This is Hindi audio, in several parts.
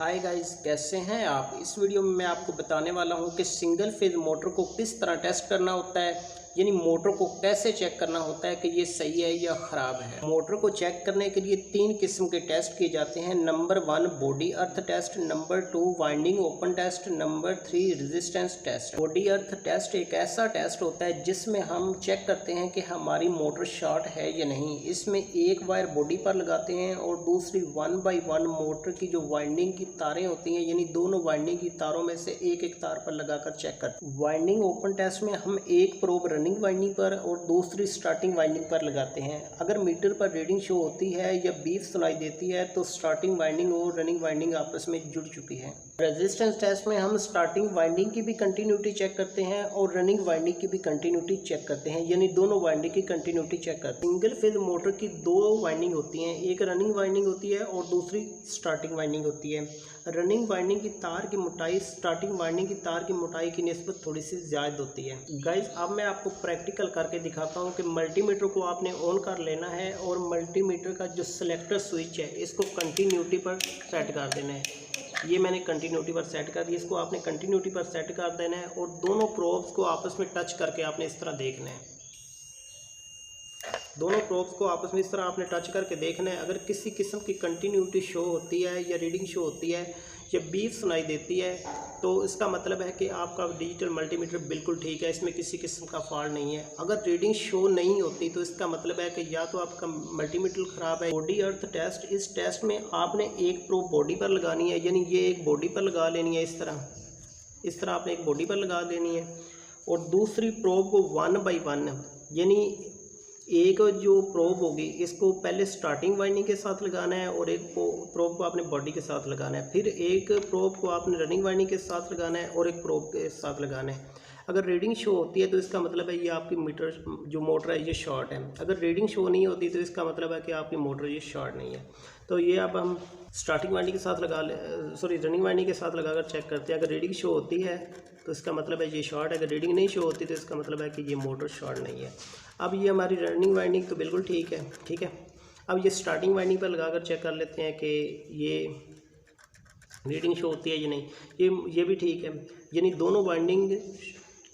हाय गाइस, कैसे हैं आप। इस वीडियो में मैं आपको बताने वाला हूं कि सिंगल फेज मोटर को किस तरह टेस्ट करना होता है, यानी मोटर को कैसे चेक करना होता है कि ये सही है या ख़राब है। मोटर को चेक करने के लिए 3 किस्म के टेस्ट किए जाते हैं। Number 1 body earth test, number 2 winding open test, number 3 resistance test. Body earth test एक ऐसा टेस्ट होता है जिसमें हम चेक करते हैं कि हमारी मोटर शॉर्ट है या नहीं। इसमें एक वायर बॉडी पर लगाते हैं और दूसरी 1 बाई 1 मोटर की जो वाइंडिंग की तारें होती हैं, यानी दोनों वाइंडिंग की तारों में से एक एक तार पर लगाकर चेक करते हैं। वाइंडिंग ओपन टेस्ट में हम एक प्रोब रनिंग वाइंडिंग पर और दूसरी स्टार्टिंग वाइंडिंग पर लगाते हैं। अगर मीटर पर रीडिंग शो होती है या बीफ सुनाई देती है तो स्टार्टिंग वाइंडिंग और रनिंग वाइंडिंग आपस में जुड़ चुकी है। रेजिस्टेंस टेस्ट में हम स्टार्टिंग वाइंडिंग की भी कंटिन्यूटी चेक करते हैं और रनिंग वाइंडिंग की भी कंटिन्यूटी चेक करते हैं, यानी दोनों वाइंडिंग की कंटिन्यूटी चेक करते हैं। सिंगल फेज मोटर की 2 वाइंडिंग होती हैं, एक रनिंग वाइंडिंग होती है और दूसरी स्टार्टिंग वाइंडिंग होती है। रनिंग वाइंडिंग की तार की मोटाई स्टार्टिंग वाइंडिंग की तार की मोटाई की निस्बत थोड़ी सी ज़्यादा होती है। गाइस, अब मैं आपको प्रैक्टिकल करके दिखाता हूँ कि मल्टीमीटर को आपने ऑन कर लेना है और मल्टीमीटर का जो सिलेक्टर स्विच है इसको कंटिन्यूटी पर सेट कर देना है। ये मैंने कंटिन्यूटी पर सेट कर दिया, इसको आपने कंटिन्यूटी पर सेट कर देना है और दोनों प्रोब्स को आपस में टच करके आपने इस तरह देखना है। दोनों प्रोब्स को आपस में इस तरह आपने टच करके देखना है। अगर किसी किस्म की कंटिन्यूटी शो होती है या रीडिंग शो होती है या बीफ सुनाई देती है तो इसका मतलब है कि आपका डिजिटल मल्टीमीटर बिल्कुल ठीक है, इसमें किसी किस्म का फॉल्ट नहीं है। अगर रीडिंग शो नहीं होती तो इसका मतलब है कि या तो आपका मल्टीमीटर ख़राब है। बॉडी अर्थ टेस्ट, इस टेस्ट में आपने एक प्रोब बॉडी पर लगानी है, यानी ये एक बॉडी पर लगा लेनी है। इस तरह आपने एक बॉडी पर लगा देनी है और दूसरी प्रोब को 1 बाई 1, यानी एक जो प्रोब होगी इसको पहले स्टार्टिंग वाइंडिंग के साथ लगाना है और एक प्रोब को आपने बॉडी के साथ लगाना है। फिर एक प्रोब को आपने रनिंग वाइंडिंग के साथ लगाना है और एक प्रोब के साथ लगाना है। अगर रीडिंग शो होती है तो इसका मतलब है ये आपकी मीटर जो मोटर है ये शॉर्ट है। अगर रीडिंग शो नहीं होती तो इसका मतलब है कि आपकी मोटर ये शॉर्ट नहीं है। तो ये अब हम स्टार्टिंग वाइंडिंग के साथ रनिंग वाइंडिंग के साथ लगाकर चेक करते हैं। अगर रीडिंग शो होती है तो इसका मतलब है ये शॉर्ट है, अगर रीडिंग नहीं शो होती तो इसका मतलब है कि ये मोटर शॉर्ट नहीं है। अब ये हमारी रनिंग वाइंडिंग तो बिल्कुल ठीक है। अब ये स्टार्टिंग वाइंडिंग पर लगाकर चेक कर लेते हैं कि ये रीडिंग शो होती है या नहीं। ये भी ठीक है, यानी दोनों वाइंडिंग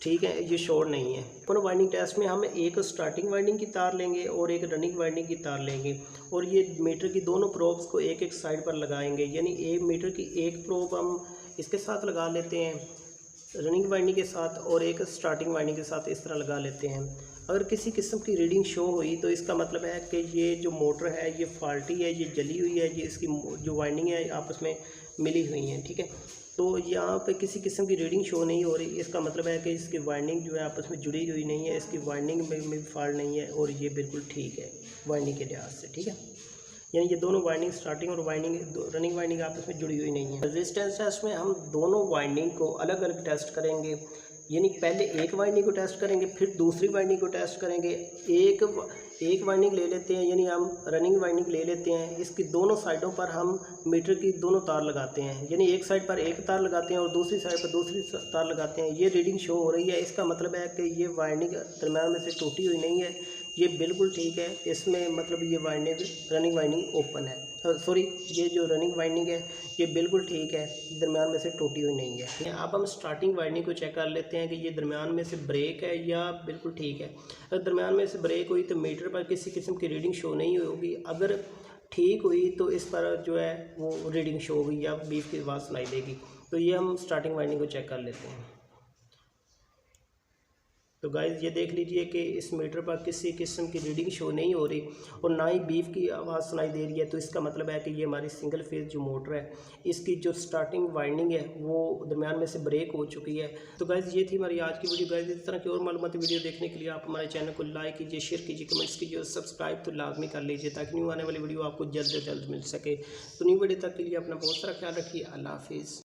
ठीक है, ये शॉर्ट नहीं है। ओपन वाइंडिंग टेस्ट में हम एक स्टार्टिंग वाइंडिंग की तार लेंगे और एक रनिंग वाइंडिंग की तार लेंगे और ये मीटर की दोनों प्रोब्स को एक एक साइड पर लगाएंगे, यानी एक मीटर की एक प्रोब हम इसके साथ लगा लेते हैं रनिंग वाइंडिंग के साथ और एक स्टार्टिंग वाइंडिंग के साथ इस तरह लगा लेते हैं। अगर किसी किस्म की रीडिंग शो हुई तो इसका मतलब है कि ये जो मोटर है ये फॉल्टी है, ये जली हुई है, ये इसकी जो वाइंडिंग है आपस में मिली हुई हैं, ठीक है। तो यहाँ पे किसी किस्म की रीडिंग शो नहीं हो रही, इसका मतलब है कि इसकी वाइंडिंग जो है आपस में जुड़ी हुई नहीं है, इसकी वाइंडिंग में भी फॉल्ट नहीं है और ये बिल्कुल ठीक है वाइंडिंग के लिहाज से, ठीक है। यानी ये दोनों वाइंडिंग स्टार्टिंग और रनिंग वाइंडिंग आपस में जुड़ी हुई नहीं है। रेजिस्टेंस टेस्ट में हम दोनों वाइंडिंग को अलग अलग टेस्ट करेंगे, यानी पहले एक वाइंडिंग को टेस्ट करेंगे फिर दूसरी वाइंडिंग को टेस्ट करेंगे। एक वाइंडिंग ले लेते हैं, यानी हम रनिंग वाइंडिंग ले लेते हैं, इसकी दोनों साइडों पर हम मीटर की दोनों तार लगाते हैं, यानी एक साइड पर एक तार लगाते हैं और दूसरी साइड पर दूसरी तार लगाते हैं। ये रीडिंग शो हो रही है, इसका मतलब है कि ये वाइंडिंग दरम्यान में से टूटी हुई नहीं है, ये बिल्कुल ठीक है। इसमें मतलब ये वाइंडिंग रनिंग वाइंडिंग ओपन है, ये जो रनिंग वाइंडिंग है ये बिल्कुल ठीक है, दरम्यान में से टूटी हुई नहीं है। अब हम स्टार्टिंग वाइंडिंग को चेक कर लेते हैं कि ये दरम्यान में से ब्रेक है या बिल्कुल ठीक है। अगर दरम्यान में से ब्रेक हुई तो मीटर पर किसी किस्म की रीडिंग शो नहीं होगी। अगर ठीक हुई तो इस पर जो है वो रीडिंग शो होगी या बीफ की आवाज़ सुनाई देगी। तो ये हम स्टार्टिंग वाइंडिंग को चेक कर लेते हैं। तो गाइस, ये देख लीजिए कि इस मीटर पर किसी किस्म की रीडिंग शो नहीं हो रही और ना ही बीफ की आवाज़ सुनाई दे रही है। तो इसका मतलब है कि ये हमारी सिंगल फेज जो मोटर है इसकी जो स्टार्टिंग वाइंडिंग है वो दरम्यान में से ब्रेक हो चुकी है। तो गाइस, ये थी हमारी आज की वीडियो। गाइस, इस तरह की और मालूमाती वीडियो देखने के लिए आप हमारे चैनल को लाइक कीजिए, शेयर कीजिए, कमेंट्स कीजिए और सब्सक्राइब तो लाजमी कर लीजिए ताकि न्यू आने वाली वीडियो आपको जल्द से जल्द मिल सके। तो न्यू वीडियो तक के लिए अपना बहुत सारा ख्याल रखिए। अल्लाह हाफिज़।